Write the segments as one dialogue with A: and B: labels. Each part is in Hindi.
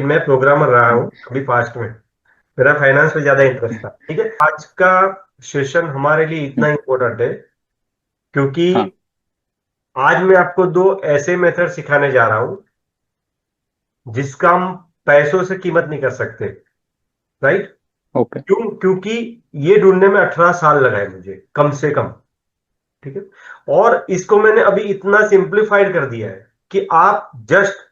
A: मैं प्रोग्रामर रहा हूँ अभी पास्ट में। मेरा फाइनेंस में ज्यादा इंटरेस्ट था। ठीक है, आज का सेशन हमारे लिए इतना इम्पोर्टेंट है क्योंकि
B: हाँ।
A: आज मैं आपको दो ऐसे मेथड सिखाने जा रहा हूं जिसका हम पैसों से कीमत नहीं कर सकते। राइट?
B: ओके।
A: क्योंकि ये ढूंढने में 18 साल लगा है मुझे, कम से कम। ठीक है, और इसको मैंने अभी इतना सिंप्लीफाइड कर दिया है कि आप जस्ट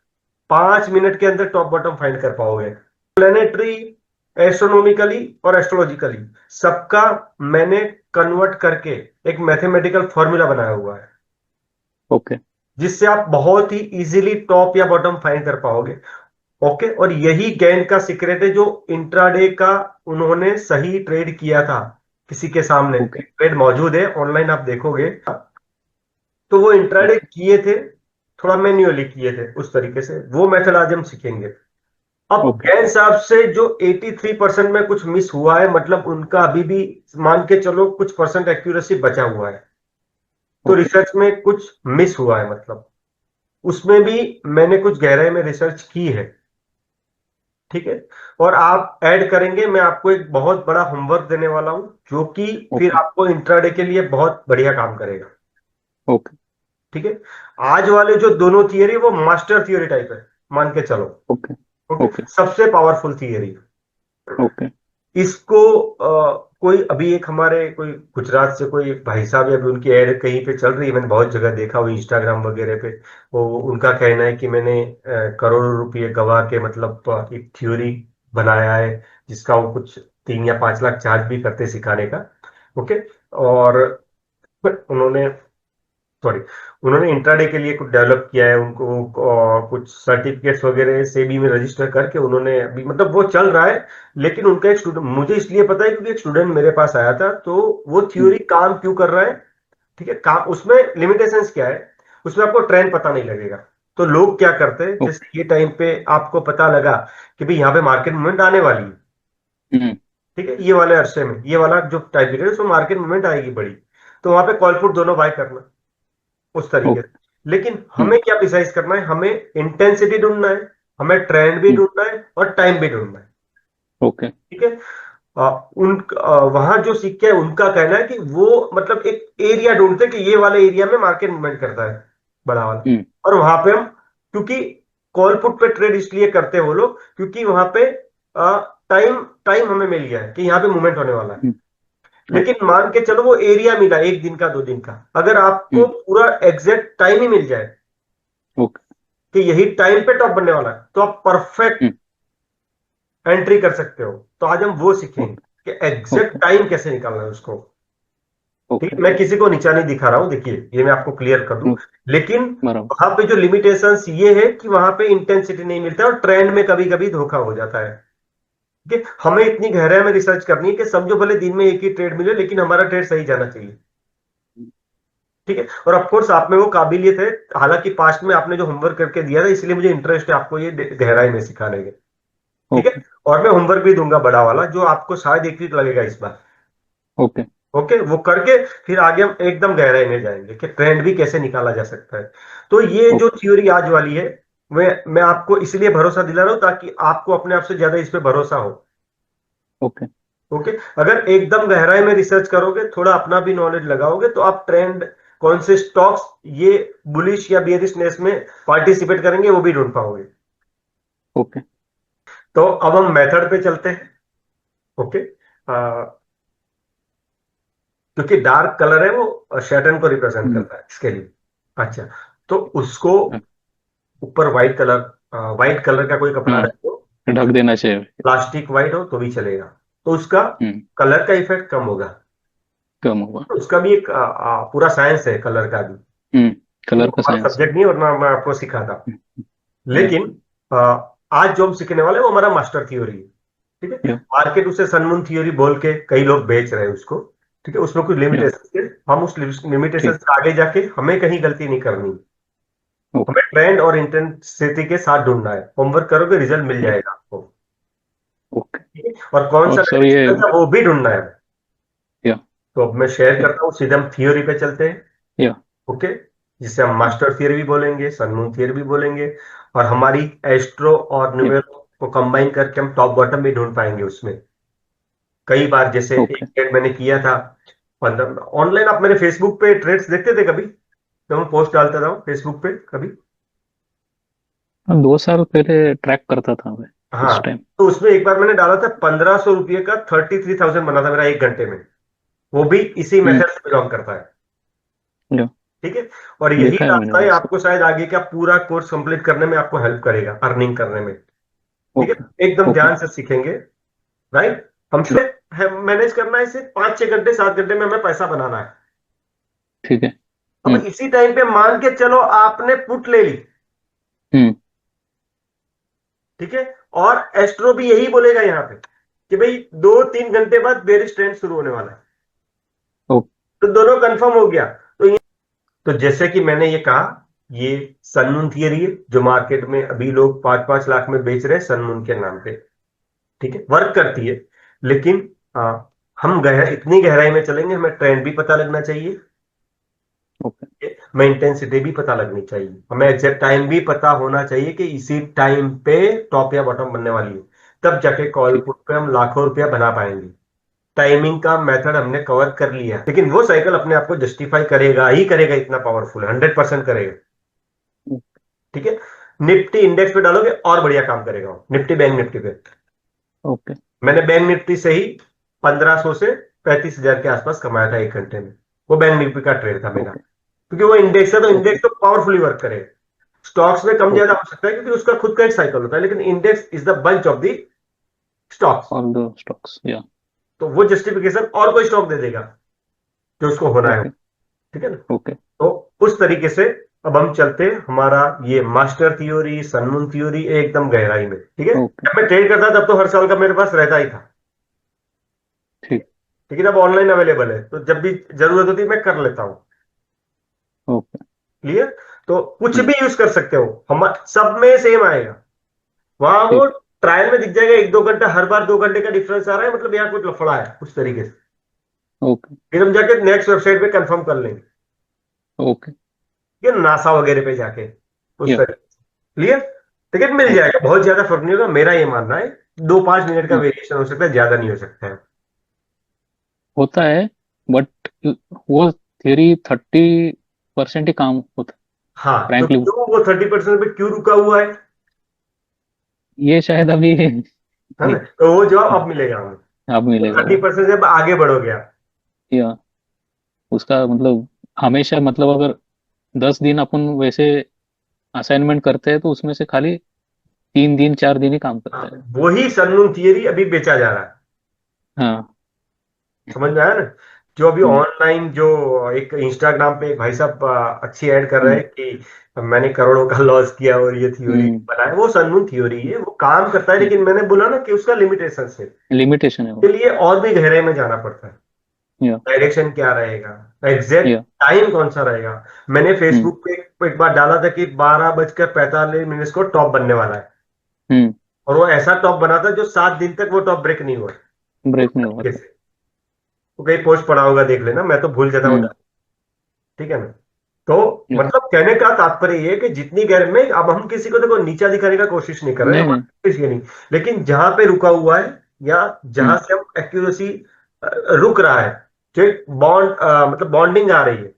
A: 5 मिनट के अंदर टॉप बॉटम फाइंड कर पाओगे। प्लेनेटरी, एस्ट्रोनॉमिकली और एस्ट्रोलॉजिकली सबका मैंने कन्वर्ट करके एक मैथमेटिकल फॉर्मूला बनाया हुआ है
B: ओके।
A: जिससे आप बहुत ही इजीली टॉप या बॉटम फाइंड कर पाओगे। ओके, और यही गेन का सीक्रेट है जो इंट्राडे का उन्होंने सही ट्रेड किया था किसी के सामने।
B: ओके।
A: ट्रेड मौजूद है ऑनलाइन, आप देखोगे तो वो इंट्राडे
B: ओके।
A: किए थे, थोड़ा मैन्युअली किए थे उस तरीके से। वो मेथड आज हम सीखेंगे। अब
B: ओके।
A: गैन साहब से जो 83% में कुछ मिस हुआ है, मतलब उनका अभी भी मान के चलो कुछ परसेंट एक्यूरेसी बचा हुआ है, तो
B: ओके।
A: रिसर्च में कुछ मिस हुआ है, मतलब उसमें भी मैंने कुछ गहराई में रिसर्च की है। ठीक है, और आप ऐड करेंगे, मैं आपको एक बहुत बड़ा होमवर्क देने वाला हूं जो कि फिर
B: ओके।
A: आपको इंट्राडे के लिए बहुत बढ़िया काम करेगा।
B: ओके।
A: ठीक है, आज वाले जो दोनों थियरी वो मास्टर थियरी टाइप है, मान के चलो।
B: ओके।
A: Okay,
B: okay.
A: सबसे पावरफुल थियरी।
B: ओके।
A: इसको कोई अभी एक हमारे कोई गुजरात से कोई भाई साहब है, अभी उनकी एड कहीं पे चल रही है, मैंने बहुत जगह देखा हुआ इंस्टाग्राम वगैरह पे। वो उनका कहना है कि मैंने करोड़ों रुपए गवा के मतलब एक थ्योरी बनाया है जिसका वो कुछ 3 या 5 लाख चार्ज भी करते सिखाने का। ओके, और उन्होंने, सॉरी, उन्होंने इंट्राडे के लिए कुछ डेवलप किया है उनको, कुछ सर्टिफिकेट्स वगैरह से भी में रजिस्टर करके उन्होंने अभी मतलब वो चल रहा है। लेकिन उनका एक स्टूडेंट, मुझे इसलिए पता है क्योंकि एक स्टूडेंट मेरे पास आया था, तो वो थ्योरी काम क्यों कर रहा है। ठीक है, काम उसमें लिमिटेशंस क्या है, उसमें आपको ट्रेंड पता नहीं लगेगा। तो लोग क्या करते हैं,
B: ओके।
A: जैसे ये टाइम पे आपको पता लगा कि भाई यहाँ पे मार्केट मूवमेंट आने वाली है।
B: हम्म।
A: ठीक है, ये वाले अरसे में ये वाला जो टाइम पीरियड है उसमें मार्केट मूवमेंट आएगी बड़ी, तो वहां पे कॉल पुट दोनों बाय करना, उस तरीके से।
B: ओके।
A: लेकिन
B: हम्म।
A: हमें क्या डिसाइड करना है, हमें इंटेंसिटी ढूंढना है, हमें ट्रेंड भी
B: हम्म।
A: ढूंढना है और टाइम भी ढूंढना है।
B: ओके।
A: ठीक है, वहां जो सिक्के है उनका कहना है कि वो मतलब एक एरिया ढूंढते हैं कि ये वाले एरिया में मार्केट मूवमेंट करता है बड़ा वाला।
B: हम्म।
A: और वहां पे हम, क्योंकि कॉल पुट पे ट्रेड इसलिए करते हैं वो लोग क्योंकि वहां पे टाइम टाइम हमें मिल गया है कि यहाँ पे मूवमेंट होने वाला है।
B: हम्म। ओके।
A: लेकिन मान के चलो वो एरिया मिला 1 दिन का 2 दिन का, अगर आपको
B: हम्म।
A: पूरा एग्जैक्ट टाइम ही मिल जाए
B: ओके।
A: कि यही टाइम पे टॉप बनने वाला है, तो आप परफेक्ट
B: हम्म।
A: एंट्री कर सकते हो। तो आज हम वो सीखेंगे
B: ओके।
A: कि एग्जैक्ट
B: ओके।
A: टाइम कैसे निकालना है उसको। ठीक
B: ओके।
A: है, मैं किसी को नीचा नहीं दिखा रहा हूं, देखिए ये मैं आपको क्लियर कर दूं।
B: ओके।
A: लेकिन
B: बराबर।
A: वहां पे जो लिमिटेशंस ये है कि वहां पे इंटेंसिटी नहीं मिलता है और ट्रेंड में कभी कभी धोखा हो जाता है। ठीक है, हमें इतनी गहराई में रिसर्च करनी है कि समझो भले दिन में एक ही ट्रेड मिले लेकिन हमारा ट्रेड सही जाना चाहिए। ठीक है, और ऑफ कोर्स आप में वो काबिलियत है, हालांकि पास्ट में आपने जो होमवर्क करके दिया था इसलिए मुझे इंटरेस्ट है आपको ये गहराई में सिखाने के। ठीक है,
B: ओके।
A: और मैं होमवर्क भी दूंगा बड़ा वाला जो आपको शायद एक वीक लगेगा इस बार।
B: ओके।
A: ओके, वो करके फिर आगे हम एकदम गहराई में जाएंगे कि ट्रेंड भी कैसे निकाला जा सकता है। तो ये जो
B: ओके।
A: थ्योरी आज वाली है, मैं आपको इसलिए भरोसा दिला रहा हूं ताकि आपको अपने आप से ज्यादा इस पे भरोसा हो।
B: ओके।
A: ओके, अगर एकदम गहराई में रिसर्च करोगे, थोड़ा अपना भी नॉलेज लगाओगे, तो आप ट्रेंड कौन से स्टॉक्स ये बुलिश या बियरिशनेस में पार्टिसिपेट करेंगे वो भी ढूंढ पाओगे।
B: ओके।
A: तो अब हम मेथड पे चलते हैं। ओके, क्योंकि डार्क कलर है वो शैटन को रिप्रेजेंट
B: हम्म।
A: करता है इसके लिए। अच्छा, तो उसको ऊपर व्हाइट कलर का कोई कपड़ा
B: हाँ,
A: ढक दो,
B: ढक देना चाहिए।
A: प्लास्टिक व्हाइट हो तो भी चलेगा, तो उसका
B: हम्म।
A: कलर का इफेक्ट कम होगा।
B: कम होगा।
A: उसका भी एक पूरा साइंस है कलर का भी।
B: हम्म।
A: वो
B: कलर का
A: हमारा
B: साइंस है।
A: सब्जेक्ट नहीं, वरना मैं आपको सिखाता।
B: या।
A: लेकिन आ, आज जो हम सीखने वाले हैं वो हमारा मास्टर थ्योरी है। ठीक है,
B: या।
A: मार्केट उसे सनमून थ्योरी बोल के कई लोग बेच रहे हैं उसको। ठीक है, उसमें कुछ
B: या।
A: लिमिटेशन है, हम उस लिमिटेशन
B: ठीक।
A: से आगे जाके हमें कहीं गलती नहीं करनी।
B: ओके।
A: हमें ट्रेंड और इंटेंसिटी के साथ ढूंढना है, होमवर्क करोगे रिजल्ट मिल
B: या।
A: जाएगा आपको।
B: ओके।
A: ठीक है, और कौन सा
B: और सर ये।
A: डायरेक्शन है वो भी ढूंढना है।
B: या।
A: तो अब मैं शेयर
B: या।
A: करता हूँ, सीधे हम थियोरी पे चलते हैं।
B: या।
A: ओके, जिसे हम मास्टर थियरी भी बोलेंगे, सनमून थियरी भी बोलेंगे, और हमारी एस्ट्रो और
B: या।
A: न्यूमेरो वो कंबाइन करके हम टॉप बॉटम भी ढूंढ पाएंगे उसमें। कई बार जैसे एक
B: ओके।
A: ट्रेड मैंने किया था 15 ऑनलाइन। आप मेरे फेसबुक पे ट्रेड्स देखते थे कभी, जब मैं पोस्ट डालता था फेसबुक पे कभी?
B: हाँ, 2 साल पहले ट्रैक करता था मैं
A: हाँ,
B: उस टाइम।
A: तो उसमें एक बार मैंने डाला था 1500 रुपये का, 33,000 बना था मेरा 1 घंटे में। वो भी इसी
B: हम्म।
A: मेथड से बिलोंग करता है।
B: या,
A: ठीक है। और यही
B: देखा है मैंने
A: रास्ता है
B: वैसे।
A: आपको शायद आगे का पूरा कोर्स कंप्लीट करने में आपको हेल्प करेगा, अर्निंग करने में। ठीक
B: ओके।
A: है, एकदम
B: ओके।
A: ध्यान से सीखेंगे। राइट। हमसे मैनेज करना है, सिर्फ 5-6 घंटे 7 घंटे में हमें पैसा बनाना है।
B: ठीक है।
A: अब इसी टाइम पे मान के चलो आपने पुट ले ली।
B: हम्म।
A: ठीक है। और एस्ट्रो भी यही बोलेगा यहाँ पे कि भाई 2-3 घंटे बाद बेरिश ट्रेंड शुरू होने वाला है।
B: ओके।
A: तो दोनों कंफर्म हो गया। तो जैसे कि मैंने ये कहा, ये सनमून थियरी है जो मार्केट में अभी लोग 5-5 लाख में बेच रहे हैं सनमून के नाम पे। ठीक है, वर्क करती है। लेकिन हम इतनी गहराई में चलेंगे, हमें ट्रेंड भी पता लगना चाहिए,
B: ओके।
A: हमें इंटेंसिटी भी पता लगनी चाहिए, हमें एग्जैक्ट टाइम भी पता होना चाहिए कि इसी टाइम पे टॉप या बॉटम बनने वाली है। तब जाके कॉल
B: ठीक।
A: पुट पे हम लाखों रुपया बना पाएंगे। टाइमिंग का मेथड हमने कवर कर लिया, लेकिन वो साइकिल अपने आप को जस्टिफाई करेगा ही करेगा, इतना पावरफुल है, 100% करेगा। ठीक है। निफ्टी इंडेक्स पे डालोगे और बढ़िया काम करेगा वो, निफ्टी बैंक निफ्टी पे।
B: ओके।
A: मैंने बैंक निफ्टी से ही 1500 से 35,000 के आसपास कमाया था 1 घंटे में। वो बैंक निफ्टी का ट्रेड था मेरा,
B: ओके।
A: क्योंकि वो इंडेक्स है तो
B: ओके।
A: इंडेक्स तो पावरफुली वर्क करेगा। स्टॉक्स में कम ज्यादा
B: ओके।
A: हो सकता है क्योंकि उसका खुद का एक साइकिल होता है, लेकिन index is the bunch of the stocks.
B: All the stocks, या।
A: तो वो जस्टिफिकेशन और कोई स्टॉक दे देगा जो उसको होना है।
B: ओके।
A: ठीक है ना।
B: ओके।
A: तो उस तरीके से अब हम चलते हैं, हमारा ये मास्टर थ्योरी सनमून थ्योरी एकदम गहराई में। ठीक है।
B: ओके।
A: जब मैं ट्रेड करता तब तो हर साल का मेरे पास रहता ही था।
B: ठीक।
A: लेकिन अब ऑनलाइन अवेलेबल है तो जब भी जरूरत होती है मैं कर लेता हूं।
B: ओके।
A: क्लियर। तो कुछ
B: हम्म।
A: भी यूज कर सकते हो, हम सब में सेम आएगा। वहां वो
B: ठीक।
A: ट्रायल में दिख जाएगा 1-2 घंटा, हर बार 2 घंटे का डिफरेंस आ रहा है, मतलब यहाँ कुछ लफड़ा है उस तरीके से।
B: ओके।
A: फिर हम जाके नेक्स्ट वेबसाइट पे कंफर्म कर लेंगे,
B: ओके।
A: ये नासा वगैरह पे जाके उस
B: या।
A: तरीके से। क्लियर। टिकट मिल
B: ओके।
A: जाएगा, बहुत ज्यादा फर्क नहीं होगा, मेरा ये मानना है। 2-5 मिनट का
B: हाँ,
A: वेरिएशन हो सकता है, ज्यादा नहीं हो सकता है।
B: होता है, बट वो थियरी 30% ही काम होता है,
A: हाँ, तो
B: फ्रैंकली।
A: क्यों वो 30% पे क्यों रुका हुआ है?
B: ये शायद अभी
A: है ना, तो वो जवाब अब मिलेगा हमें।
B: अब
A: तो
B: मिलेगा
A: थर्टी
B: वो।
A: परसेंट जब आगे बढ़ोगे आप।
B: या, उसका मतलब हमेशा, मतलब अगर 10 दिन अपन वैसे असाइनमेंट करते हैं तो उसमें से खाली 3 दिन 4 दिन ही काम
A: हाँ,
B: करता है।
A: वही सनून थियरी अभी बेचा जा रहा है।
B: हाँ।
A: समझ में आया ना? जो अभी
B: हम्म।
A: ऑनलाइन जो एक इंस्टाग्राम पे एक भाई साहब अच्छी ऐड कर रहे
B: हम्म।
A: हैं कि मैंने करोड़ों का लॉस किया और ये थ्योरी
B: हम्म।
A: बनाया, वो सनून थ्योरी है, वो काम करता है, लेकिन मैंने बोला ना कि उसका लिमिटेशन है।
B: लिमिटेशन है
A: के
B: वो।
A: लिए और भी गहराई में जाना पड़ता है।
B: या।
A: डायरेक्शन क्या रहेगा, एग्जैक्ट
B: या।
A: टाइम कौन सा रहेगा। मैंने
B: हम्म।
A: फेसबुक पे एक बार डाला था कि 12:45 को टॉप बनने वाला है,
B: हम्म।
A: और वो ऐसा टॉप बना था जो 7 दिन तक वो टॉप ब्रेक नहीं हुआ। उस
B: ब्रेक नहीं हुआ
A: तरीके
B: था।
A: से वो कहीं पोस्ट पड़ा होगा, देख लेना, मैं तो भूल जाता हूँ।
B: हम्म।
A: ठीक है ना। तो
B: या।
A: मतलब कहने का तात्पर्य ये है कि जितनी गहराई में, अब हम किसी को देखो नीचा दिखाने का कोशिश नहीं कर रहे,
B: नहीं
A: हमारी
B: नहीं।
A: कोशिश ये नहीं। लेकिन जहां पे रुका हुआ है या जहां
B: हम्म।
A: से हम एक्यूरेसी रुक रहा है, जो एक बॉन्ड मतलब बॉन्डिंग आ रही है,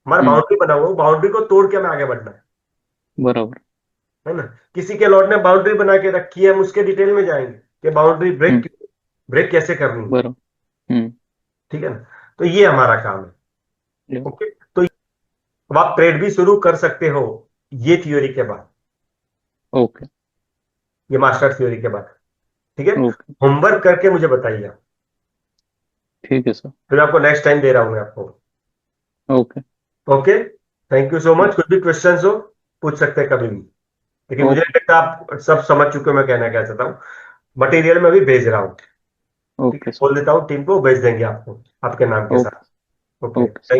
A: हमारा
B: हम्म।
A: बाउंड्री बना हुआ है, बाउंड्री को तोड़ के हमें आगे बढ़ना
B: बराबर।
A: है ना। किसी के लॉर्ड ने बाउंड्री बना के रखी है, हम उसके डिटेल में जाएंगे कि बाउंड्री
B: हम्म।
A: ब्रेक कैसे करनी है।
B: बराबर। हम्म।
A: ठीक है ना। तो ये हमारा काम है।
B: या।
A: ओके। तो अब आप ट्रेड भी शुरू कर सकते हो ये थ्योरी के बाद,
B: ओके।
A: ये मास्टर थ्योरी के बाद। ठीक है।
B: ओके।
A: होमवर्क करके मुझे बताइए आप।
B: ठीक है सर।
A: फिर आपको नेक्स्ट टाइम दे रहा हूं मैं आपको।
B: Okay.
A: Okay. Thank you so
B: या।
A: मच। कुछ भी क्वेश्चंस हो पूछ सकते हैं कभी भी, लेकिन मुझे
B: ओके।
A: नहीं लगता आप सब समझ चुके हो मैं कहना क्या चाहता हूँ। मटेरियल में भी भेज रहा हूँ। ठीक है,
B: ओके सर।
A: बोल देता हूँ टीम को, भेज देंगे आपको आपके नाम के
B: ओके।
A: साथ। ओके।
B: Okay sir.